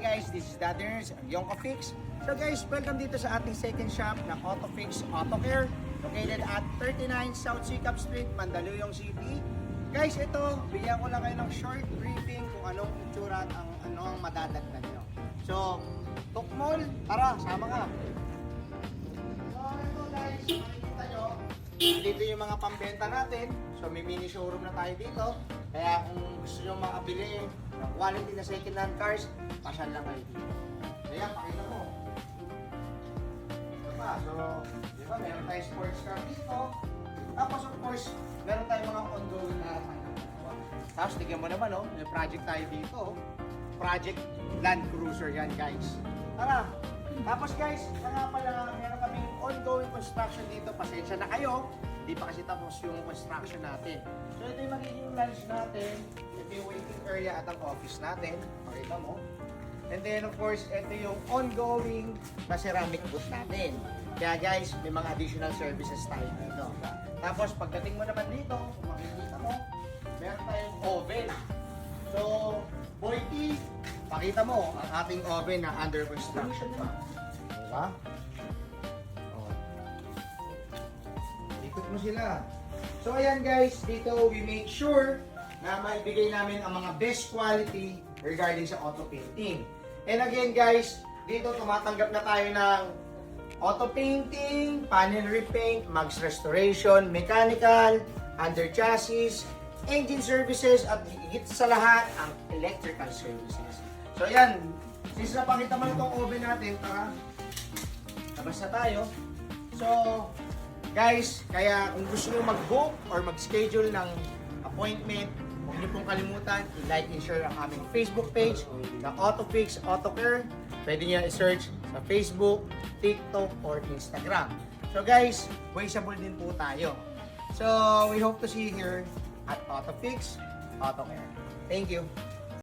guys, this is Daddy Nerds, Yongko Fix. So guys, welcome dito sa ating second shop na AutoFix Auto Care, located at 39 South Sikap Street, Mandaluyong City. Guys, ito, bigyan ko lang kayo ng short briefing kung anong itsura at ano ang madadagdag nyo. So, Tukmol, tara, sama ka. So, ito guys, makikita nyo, dito yung mga pambenta natin. So, may mini showroom na tayo dito. Kaya kung gusto nyo makabili ng quality na second-hand cars, pasyal lang kayo dito. Kaya, pakita mo. Ito pa. So, di ba, meron tayong sports car dito. Tapos, of course, meron tayong mga ongoing na tapos, tigyan mo naman, oh, may project tayo dito. Project Land Cruiser yan, guys. Tara! Tapos, guys, nga pala, meron kaming ongoing construction dito. Pasensya na kayo. Hindi pa kasi tapos yung construction natin. So, ito yung magiging lunch natin. Ito yung waiting area at ang office natin. Pakita mo. And then, of course, ito yung ongoing na ceramic booth natin. Kaya guys, may mga additional services tayo dito. Tapos, pagdating mo naman dito, kung makikita mo, meron tayong oven. So, Boyki, pakita mo ang ating oven na under construction pa. Diba? Ikot mo sila. So ayan guys, dito we make sure na maibigay namin ang mga best quality regarding sa auto painting. And again guys, dito tumatanggap na tayo ng auto painting, panel repaint, mags restoration, mechanical, under chassis, engine services, at higit sa lahat, ang electrical services. So ayan, since napakita mo itong oven natin, tara, labas na tayo. So, guys, kaya kung gusto nyo mag-book or mag-schedule ng appointment, huwag nyo pong kalimutan, i-like and share ang aming Facebook page na AutoFix Auto Care. Pwede nyo i-search sa Facebook, TikTok, or Instagram. So guys, wasteable din po tayo. So, we hope to see you here at AutoFix Auto Care. Thank you.